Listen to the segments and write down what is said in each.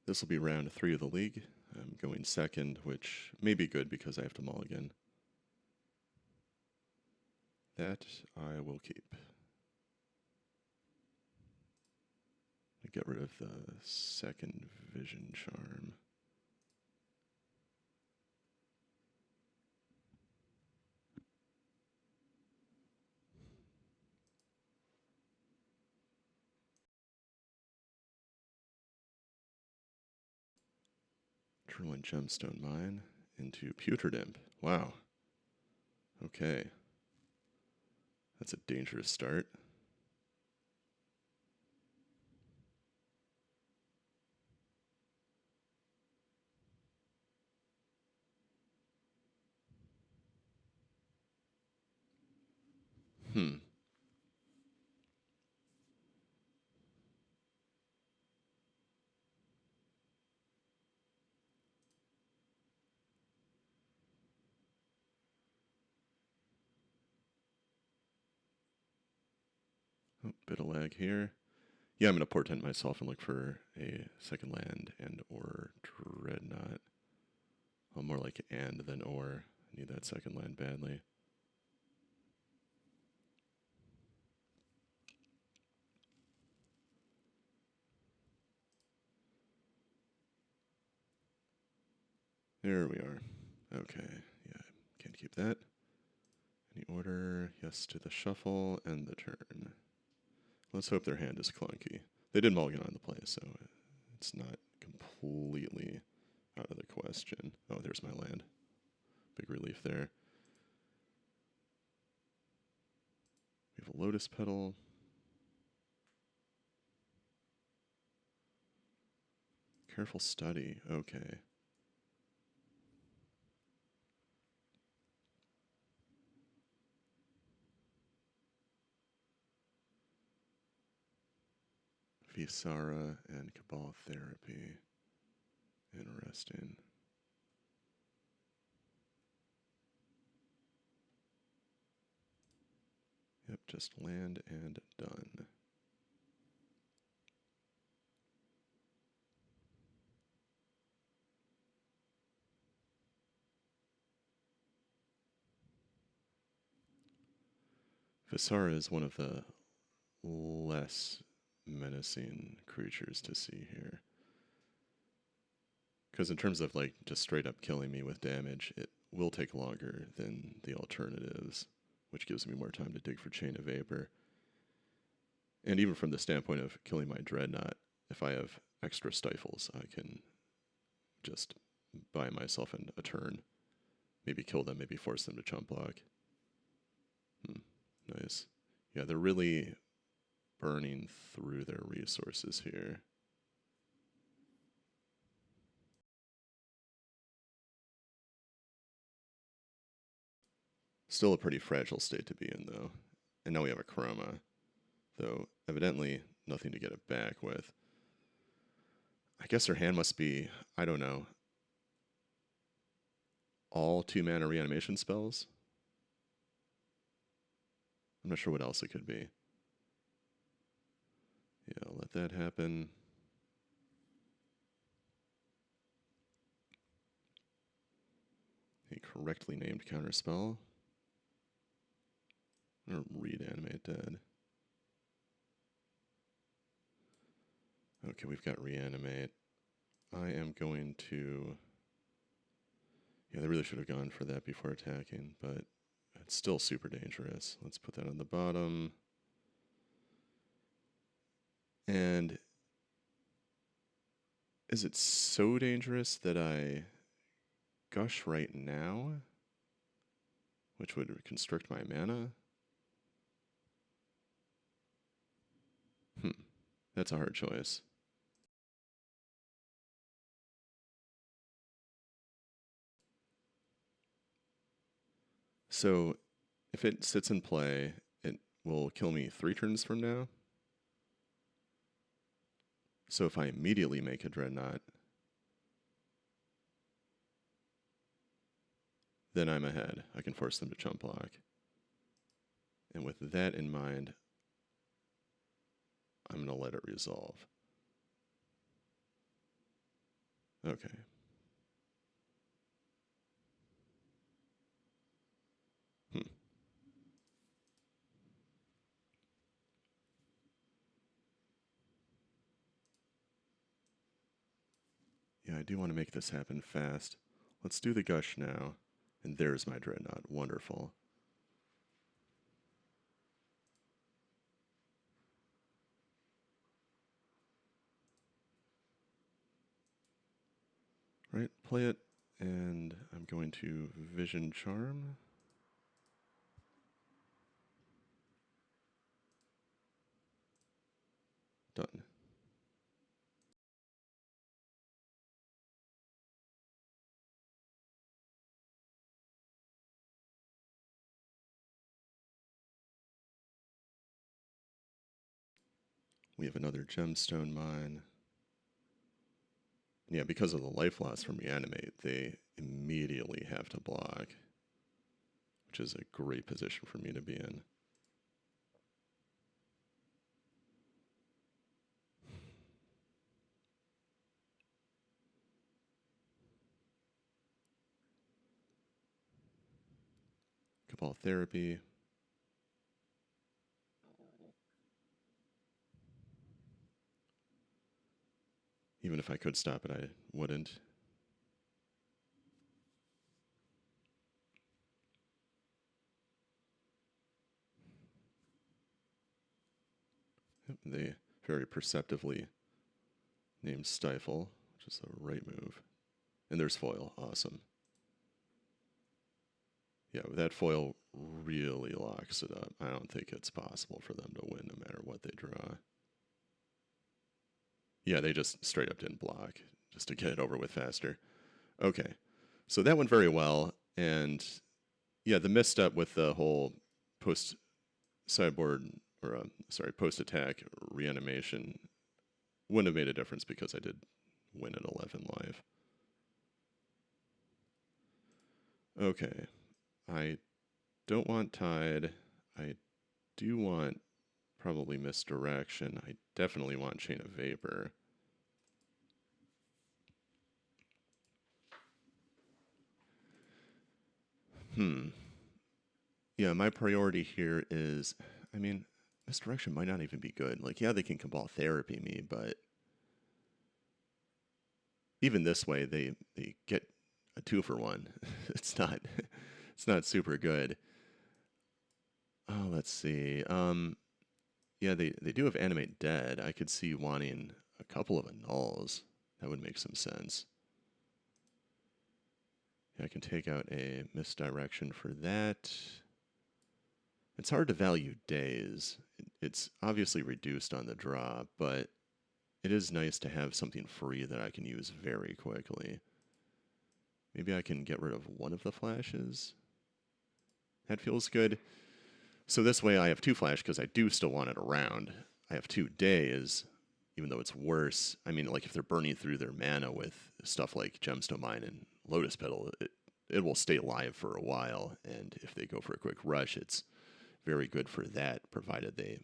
This will be round 3 of the league. I'm going second, which may be good because I have to mulligan. That I will keep. Get rid of the second vision charm. Truant Gemstone Mine into Putrid Imp. Wow. Okay. That's a dangerous start. Oh, bit of lag here. Yeah, I'm going to portent myself and look for a second land and or Dreadnought. Well, more like and than or. I need that second land badly. There we are. Okay, yeah, can't keep that. Any order? Yes to the shuffle and the turn. Let's hope their hand is clunky. They did mulligan on the play, so it's not completely out of the question. Oh, there's my land. Big relief there. We have a Lotus Petal. Careful study. Okay. Visara and Cabal Therapy. Interesting. Yep, just land and done. Visara is one of the less menacing creatures to see here. Because in terms of like just straight up killing me with damage, it will take longer than the alternatives, which gives me more time to dig for Chain of Vapor. And even from the standpoint of killing my Dreadnought, if I have extra stifles, I can just buy myself in a turn. Maybe kill them, maybe force them to chump block. Nice. Yeah, they're really burning through their resources here. Still a pretty fragile state to be in, though. And now we have a Chroma, though evidently nothing to get it back with. I guess her hand must be, I don't know, all 2-mana reanimation spells? I'm not sure what else it could be. Yeah, I'll let that happen. A correctly named counterspell. Or Reanimate Dead. Okay, we've got Reanimate. I am going to... Yeah, they really should have gone for that before attacking, but it's still super dangerous. Let's put that on the bottom. And is it so dangerous that I gush right now? Which would constrict my mana? That's a hard choice. So, if it sits in play, it will kill me 3 turns from now. So if I immediately make a Dreadnought, then I'm ahead. I can force them to chump block. And with that in mind, I'm going to let it resolve. Okay. Hmm. Yeah, I do want to make this happen fast. Let's do the gush now. And there's my Dreadnought. Wonderful. Right, play it, and I'm going to Vision Charm. Done. We have another gemstone mine. Yeah, because of the life loss from Reanimate, they immediately have to block, which is a great position for me to be in. Cabal Therapy. Even if I could stop it, I wouldn't. They very perceptively named Stifle, which is the right move. And there's foil. Awesome. Yeah, that foil really locks it up. I don't think it's possible for them to win no matter what they draw. Yeah, they just straight up didn't block, just to get it over with faster. Okay, so that went very well. And yeah, the misstep with the whole post sideboard, or sorry, post attack reanimation wouldn't have made a difference because I did win at 11 life. Okay, I don't want Tide. I do want probably Misdirection. I definitely want Chain of Vapor. Yeah, my priority here is, I mean, Misdirection might not even be good. Like, yeah, they can Cabal Therapy me, but even this way, they get a 2-for-1. It's not super good. Oh, let's see. Yeah, they do have Animate Dead. I could see wanting a couple of Annuls. That would make some sense. Yeah, I can take out a Misdirection for that. It's hard to value days. It's obviously reduced on the draw, but it is nice to have something free that I can use very quickly. Maybe I can get rid of one of the flashes. That feels good. So this way I have 2 flash because I do still want it around. I have 2 days, even though it's worse. I mean, like if they're burning through their mana with stuff like Gemstone Mine and Lotus Petal, it will stay alive for a while. And if they go for a quick rush, it's very good for that, provided they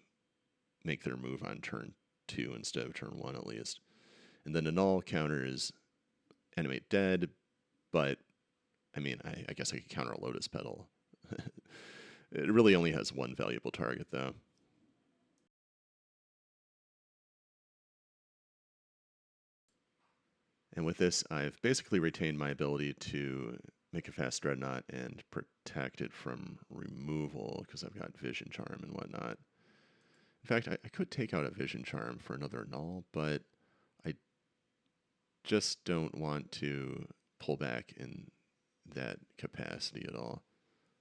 make their move on turn 2 instead of turn 1 at least. And then Annul counters Animate Dead, but I mean, I guess I could counter a Lotus Petal. It really only has one valuable target, though. And with this, I've basically retained my ability to make a fast Dreadnought and protect it from removal because I've got Vision Charm and whatnot. In fact, I could take out a Vision Charm for another Null, but I just don't want to pull back in that capacity at all.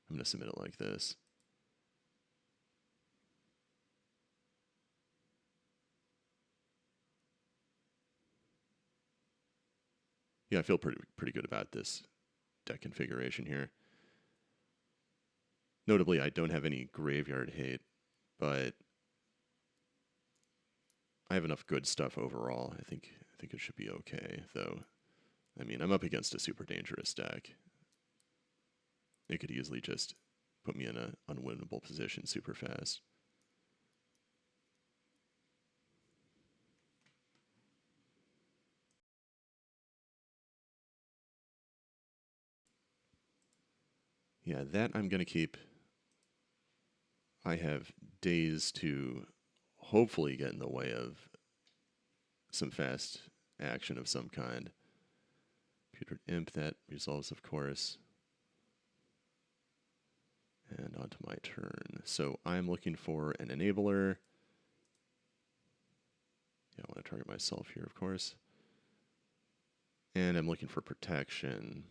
I'm going to submit it like this. Yeah, I feel pretty good about this deck configuration here. Notably, I don't have any graveyard hate, but I have enough good stuff overall. I think it should be okay, though. I mean, I'm up against a super dangerous deck. It could easily just put me in an unwinnable position super fast. Yeah, that I'm going to keep. I have days to hopefully get in the way of some fast action of some kind. Computer imp, that resolves, of course. And onto my turn. So I'm looking for an enabler. Yeah, I want to target myself here, of course. And I'm looking for protection.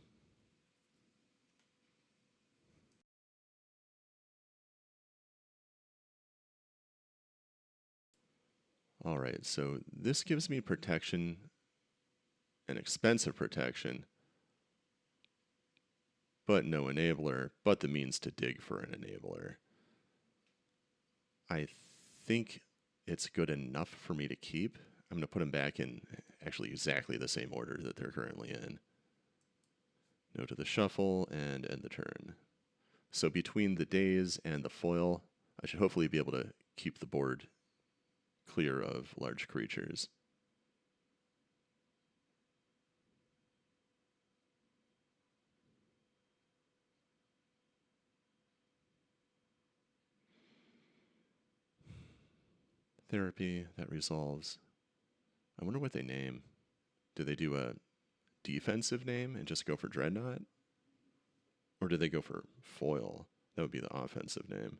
All right, so this gives me protection, an expensive protection, but no enabler, but the means to dig for an enabler. I think it's good enough for me to keep. I'm going to put them back in actually exactly the same order that they're currently in. No to the shuffle and end the turn. So between the days and the foil, I should hopefully be able to keep the board clear of large creatures. Therapy, that resolves. I wonder what they name. Do they do a defensive name and just go for Dreadnought? Or do they go for foil? That would be the offensive name.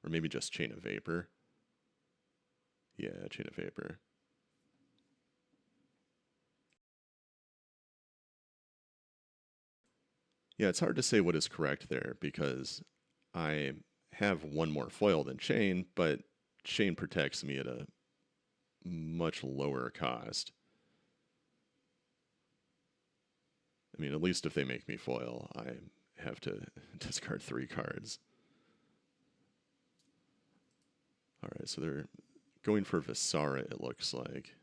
Or maybe just Chain of Vapor. Yeah, Chain of Vapor. Yeah, it's hard to say what is correct there because I have one more foil than Chain, but Chain protects me at a much lower cost. I mean, at least if they make me foil, I have to discard 3 cards. All right, so they're going for Visara, it looks like.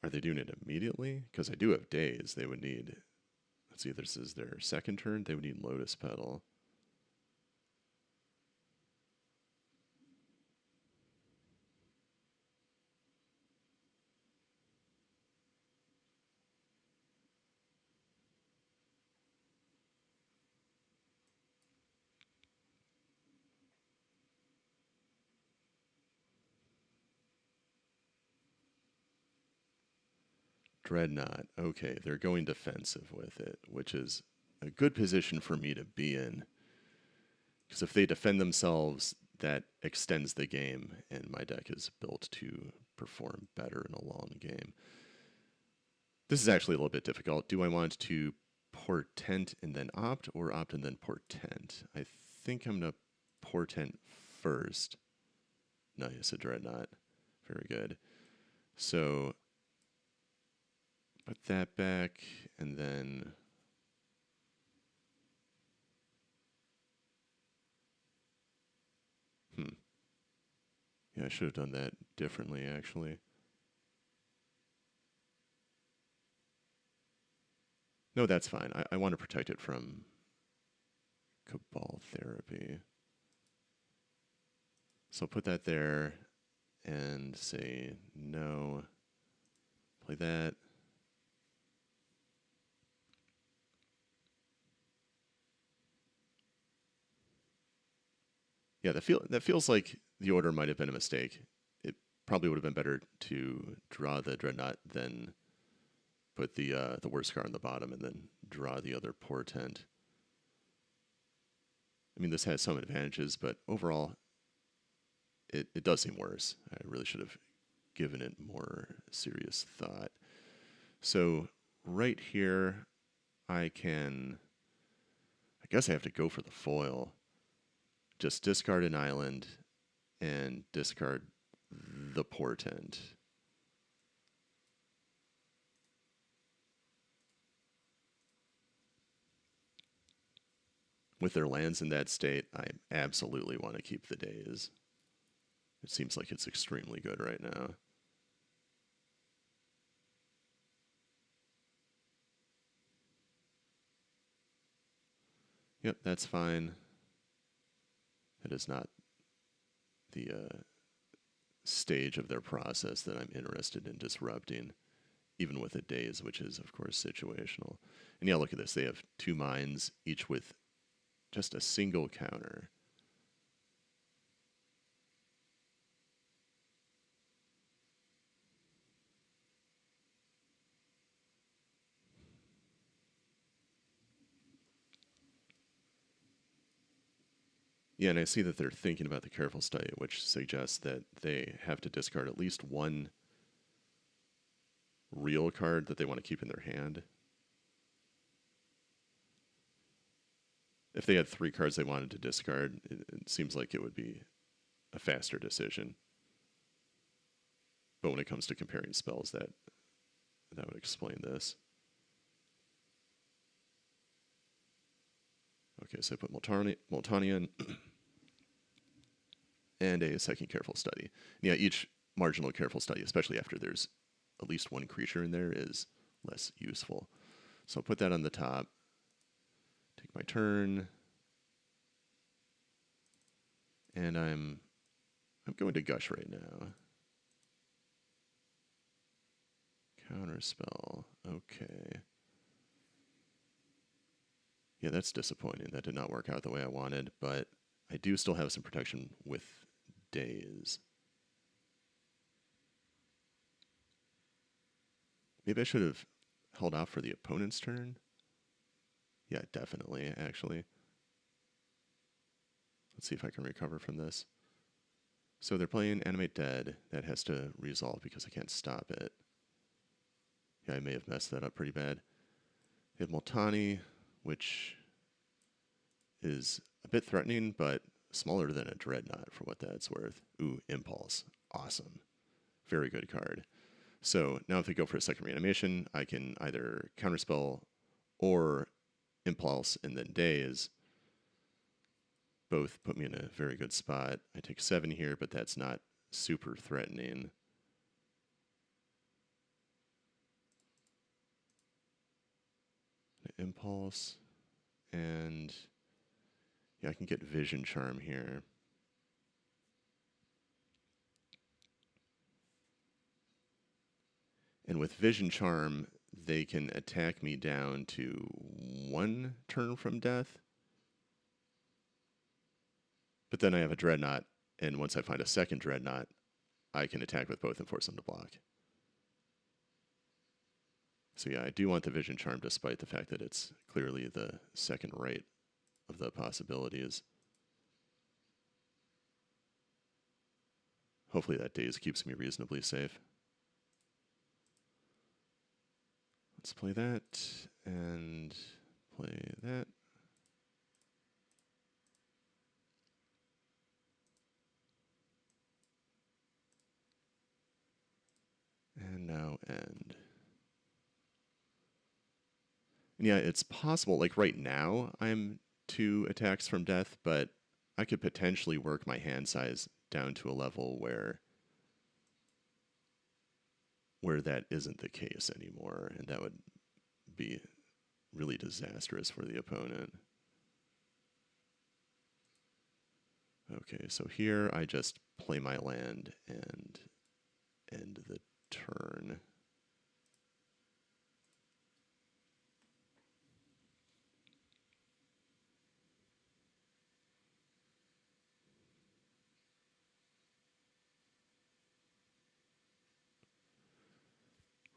Are they doing it immediately? Because I do have days. They would need, let's see, this is their second turn. They would need Lotus Petal. Dreadnought. Okay, they're going defensive with it, which is a good position for me to be in. Because if they defend themselves, that extends the game, and my deck is built to perform better in a long game. This is actually a little bit difficult. Do I want to portent and then opt, or opt and then portent? I think I'm going to portent first. Nice, a Dreadnought. Very good. So put that back, and then yeah, I should have done that differently, actually. No, that's fine. I want to protect it from Cabal Therapy. So put that there and say no. Play that. Yeah, that feels like the order might have been a mistake. It probably would have been better to draw the Dreadnought than put the worst card on the bottom and then draw the other portent. I mean, this has some advantages, but overall, it does seem worse. I really should have given it more serious thought. So right here, I guess I have to go for the foil. Just discard an island and discard the portent. With their lands in that state, I absolutely want to keep the days. It seems like it's extremely good right now. Yep, that's fine. It is not the stage of their process that I'm interested in disrupting. even with a daze, which is, of course, situational. And yeah, look at this. They have 2 mines, each with just a single counter. Yeah, and I see that they're thinking about the careful study, which suggests that they have to discard at least 1 real card that they want to keep in their hand. If they had 3 cards they wanted to discard, it seems like it would be a faster decision. But when it comes to comparing spells, that would explain this. Okay, so I put Moltanian and a second careful study. And yeah, each marginal careful study, especially after there's at least 1 creature in there, is less useful. So I'll put that on the top. Take my turn. And I'm going to Gush right now. Counterspell. Okay. Yeah, that's disappointing. That did not work out the way I wanted, but I do still have some protection with Daze. Maybe I should have held off for the opponent's turn. Yeah, definitely, actually. Let's see if I can recover from this. So they're playing Animate Dead. That has to resolve because I can't stop it. Yeah, I may have messed that up pretty bad. They have Multani, which is a bit threatening, but smaller than a Dreadnought for what that's worth. Ooh, Impulse. Awesome. Very good card. So now if I go for a second reanimation, I can either counterspell or Impulse and then Daze. Both put me in a very good spot. I take 7 here, but that's not super threatening. Impulse. And yeah, I can get Vision Charm here. And with Vision Charm, they can attack me down to 1 turn from death. But then I have a Dreadnought, and once I find a second Dreadnought, I can attack with both and force them to block. So yeah, I do want the Vision Charm despite the fact that it's clearly the second right of the possibilities. Hopefully that Daze keeps me reasonably safe. Let's play that and play that. And now end. And yeah, it's possible, like right now, I'm 2 attacks from death, but I could potentially work my hand size down to a level where that isn't the case anymore, and that would be really disastrous for the opponent. Okay, so here I just play my land and end the turn.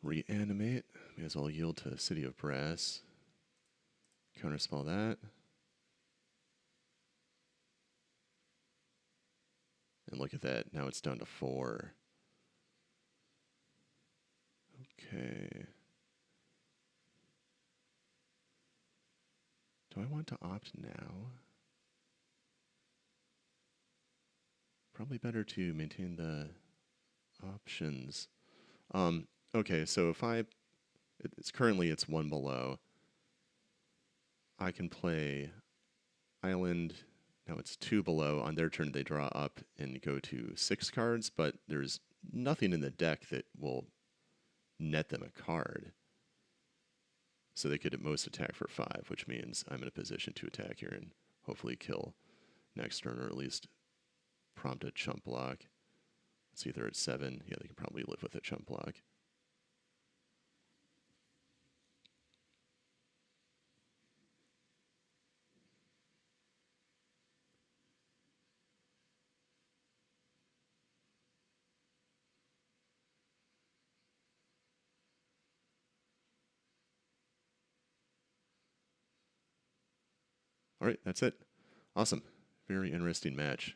Reanimate. May as well yield to City of Brass. Counterspell that. And look at that. Now it's down to 4. Okay. Do I want to opt now? Probably better to maintain the options. Okay, so if it's 1 below. I can play Island. Now it's 2 below. On their turn, they draw up and go to 6 cards, but there's nothing in the deck that will net them a card. So they could at most attack for 5, which means I'm in a position to attack here and hopefully kill next turn, or at least prompt a chump block. Let's see if they're at 7. Yeah, they can probably live with a chump block. All right, that's it. Awesome. Very interesting match.